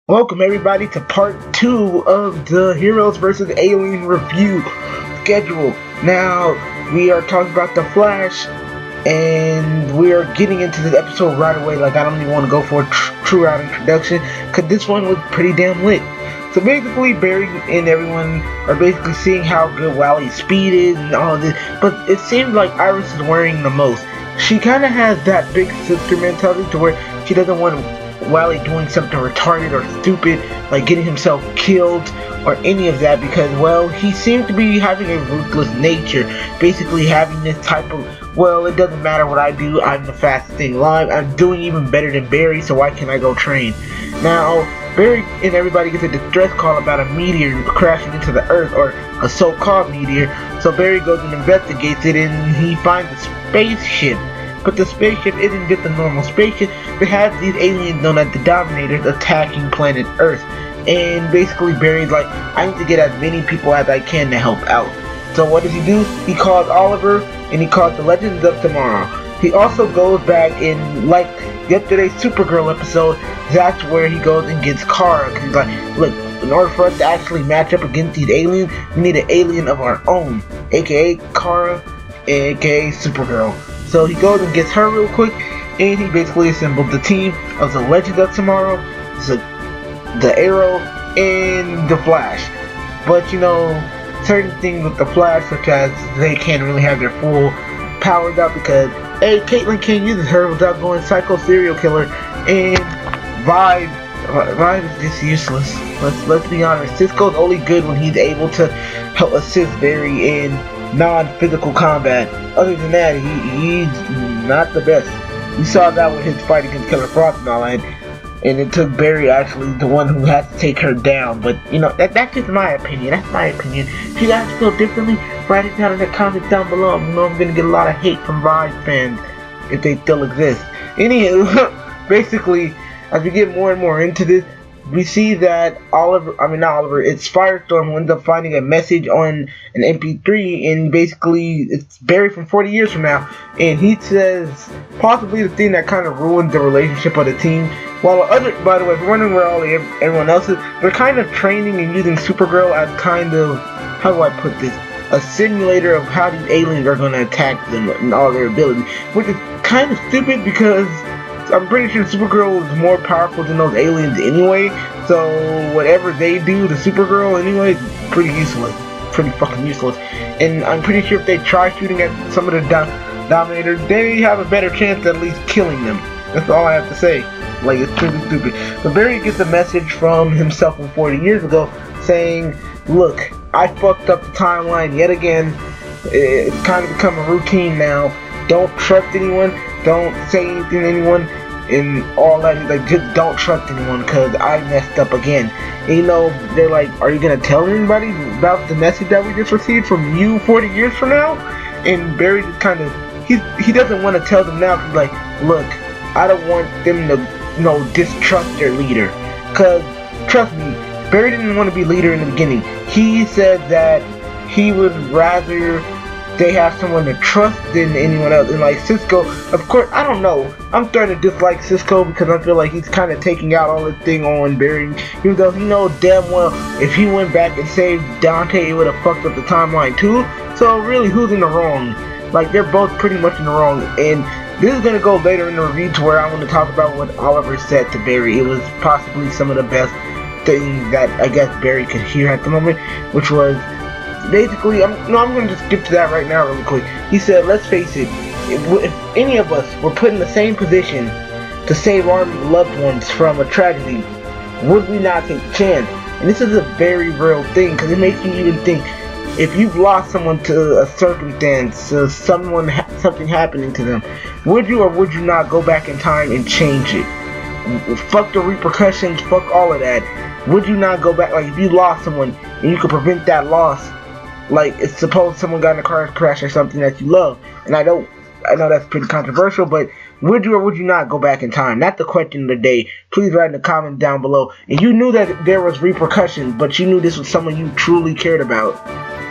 Welcome everybody to part 2 of the Heroes vs. Alien review schedule. Now, we are talking about The Flash, and we are getting into this episode right away. Like, I don't even want to go for a true out introduction, because this one was pretty damn lit. So basically, Barry and everyone are basically seeing how good Wally's speed is and all this, but it seems like Iris is worrying the most. She kind of has that big sister mentality to where she doesn't want Wally doing something retarded or stupid, like getting himself killed or any of that, because, well, he seemed to be having a ruthless nature, basically having this type of, well, it doesn't matter what I do, I'm the fastest thing alive, I'm doing even better than Barry, so why can't I go train? Now, Barry and everybody gets a distress call about a meteor crashing into the Earth, or a so-called meteor, so Barry goes and investigates it, and he finds a spaceship. But the spaceship isn't just a normal spaceship. They have these aliens known as the Dominators attacking planet Earth. And basically Barry's like, I need to get as many people as I can to help out. So what does he do? He calls Oliver and he calls the Legends of Tomorrow. He also goes back in, like yesterday's Supergirl episode, that's where he goes and gets Kara. Cause he's like, look, in order for us to actually match up against these aliens, we need an alien of our own, aka Kara, aka Supergirl. So he goes and gets her real quick, and he basically assembled the team of the Legends of Tomorrow, the Arrow, and the Flash. But you know, certain things with the Flash, such as they can't really have their full powers out because A, Caitlin can't use her without going psycho serial killer, and Vibe is just useless. Let's be honest. Cisco's only good when he's able to help assist Barry in non-physical combat. Other than that, he's not the best. We saw that with his fight against Killer Frost and all that, and it took Barry actually the one who had to take her down. But you know, that's just my opinion. That's my opinion. If you guys feel differently, write it down in the comments down below. You know I'm gonna get a lot of hate from Vibe fans if they still exist. Anywho, basically, as we get more and more into this, we see that it's Firestorm who ends up finding a message on an MP3, and basically it's Barry from 40 years from now, and he says possibly the thing that kind of ruined the relationship of the team. While by the way, if you're wondering where everyone else is, they're kind of training and using Supergirl as kind of, how do I put this, a simulator of how these aliens are going to attack them and all their abilities, which is kind of stupid because I'm pretty sure Supergirl is more powerful than those aliens anyway, so whatever they do to Supergirl anyway is pretty useless. Pretty fucking useless. And I'm pretty sure if they try shooting at some of the Dominators, they have a better chance at least killing them. That's all I have to say. Like, it's pretty stupid. But Barry gets a message from himself from 40 years ago saying, look, I fucked up the timeline yet again. It's kind of become a routine now. Don't trust anyone. Don't say anything to anyone. And all that, like, just don't trust anyone because I messed up again. And, you know, they're like, are you gonna tell anybody about the message that we just received from you 40 years from now? And Barry just kind of, he doesn't want to tell them now because, like, look, I don't want them to, you know, distrust their leader. Because, trust me, Barry didn't want to be leader in the beginning. He said that he would rather they have someone to trust than anyone else. And like Cisco, of course, I don't know. I'm starting to dislike Cisco because I feel like he's kind of taking out all this thing on Barry. Even though he knows damn well if he went back and saved Dante, it would have fucked up the timeline too. So really, who's in the wrong? Like, they're both pretty much in the wrong. And this is going to go later in the review to where I want to talk about what Oliver said to Barry. It was possibly some of the best things that I guess Barry could hear at the moment, which was basically, I'm going to just skip to that right now really quick. He said, let's face it, if any of us were put in the same position to save our loved ones from a tragedy, would we not take the chance? And this is a very real thing, because it makes you even think, if you've lost someone to a circumstance, to something happening to them, would you or would you not go back in time and change it? Fuck the repercussions, fuck all of that. Would you not go back? Like, if you lost someone and you could prevent that loss, like, it's suppose someone got in a car crash or something that you love, and I know that's pretty controversial, but would you or would you not go back in time? That's the question of the day. Please write in the comments down below. And you knew that there was repercussions, but you knew this was someone you truly cared about.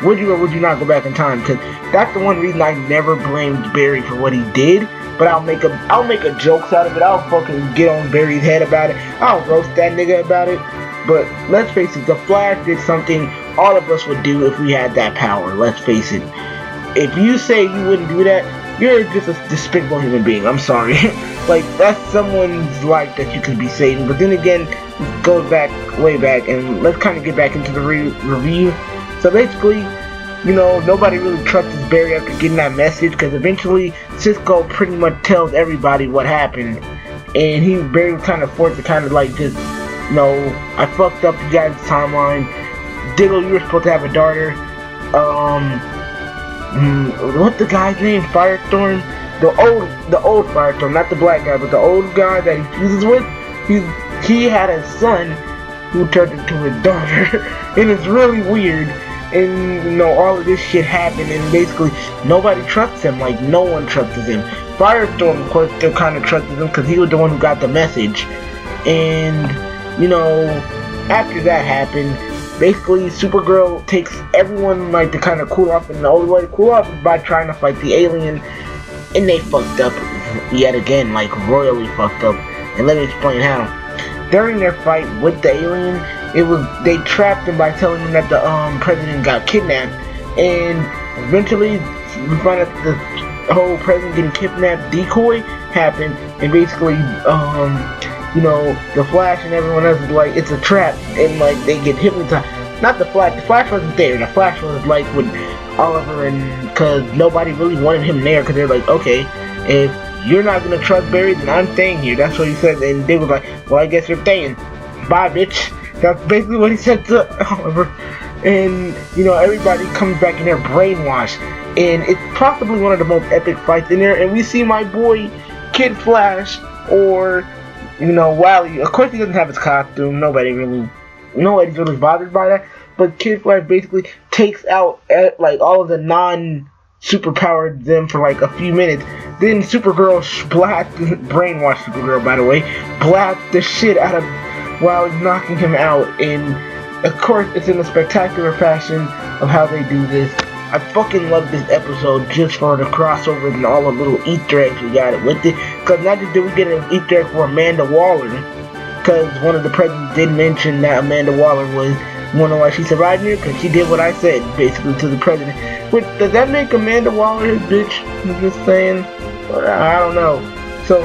Would you or would you not go back in time? Because that's the one reason I never blamed Barry for what he did. but I'll make a jokes out of it. I'll fucking get on Barry's head about it. I'll roast that nigga about it. But let's face it, the Flash did something all of us would do if we had that power. Let's face it. If you say you wouldn't do that, you're just a despicable human being. I'm sorry. Like, that's someone's life that you could be saving. But then again, it goes back, way back, and let's kind of get back into the review. So basically, you know, nobody really trusts Barry after getting that message, because eventually Cisco pretty much tells everybody what happened, and Barry was kind of forced to kind of like just, you know, I fucked up you guys' timeline. Diggle, you were supposed to have a daughter. What's the guy's name? Firestorm? The old Firestorm, not the black guy, but the old guy that he fuses with. He had a son who turned into his daughter, and it's really weird. And you know, all of this shit happened, and basically nobody trusts him. Like, no one trusts him. Firestorm, of course, still kind of trusts him because he was the one who got the message. And you know, after that happened, basically Supergirl takes everyone like to kind of cool off, and the only way to cool off is by trying to fight the alien. And they fucked up yet again, like royally fucked up. And let me explain how. During their fight with the alien, they trapped him by telling him that the president got kidnapped, and eventually we find out the whole president getting kidnapped decoy happened, and basically you know, the Flash and everyone else is like, it's a trap, and like they get hypnotized. Not the Flash wasn't there. The Flash was like with Oliver, and because nobody really wanted him there, because they're like, okay, if you're not gonna trust Barry, then I'm staying here. That's what he said, and they was like, well, I guess you're staying. Bye, bitch. That's basically what he said to Oliver. And you know, everybody comes back in there brainwashed, and it's possibly one of the most epic fights in there. And we see my boy Kid Flash, or you know, Wally. Of course, he doesn't have his costume. Nobody's really bothered by that. But Kid Flash basically takes out like all of the non-superpowered them for like a few minutes. Then Supergirl brainwashed Supergirl, by the way, blast the shit out of Wally, knocking him out. And of course, it's in a spectacular fashion of how they do this. I fucking love this episode just for the crossovers and all the little Easter eggs we got it with it. Because not just did we get an Easter egg for Amanda Waller, because one of the presidents did mention that Amanda Waller was, you wanna know why she survived here? Because she did what I said, basically, to the president. But does that make Amanda Waller his bitch? I'm just saying. I don't know. So,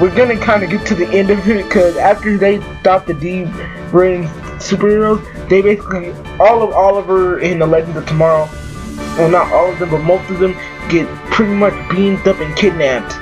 we're gonna kind of get to the end of it, because after they stop the D-Brain superheroes, they basically, all of Oliver and the Legends of Tomorrow, well, not all of them, but most of them, get pretty much beamed up and kidnapped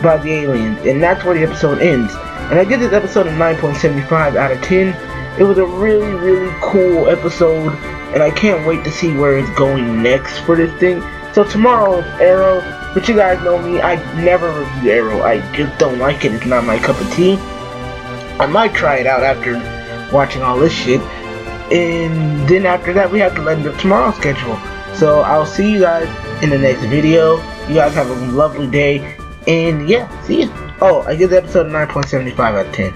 by the aliens, and that's where the episode ends. And I give this episode a 9.75 out of 10. It was a really, really cool episode, and I can't wait to see where it's going next for this thing. So tomorrow is Arrow, but you guys know me, I never review Arrow. I just don't like it. It's not my cup of tea. I might try it out after watching all this shit, and then after that we have the Legend of Tomorrow schedule. So I'll see you guys in the next video. You guys have a lovely day, and yeah, see ya. Oh, I give the episode a 9.75 out of 10.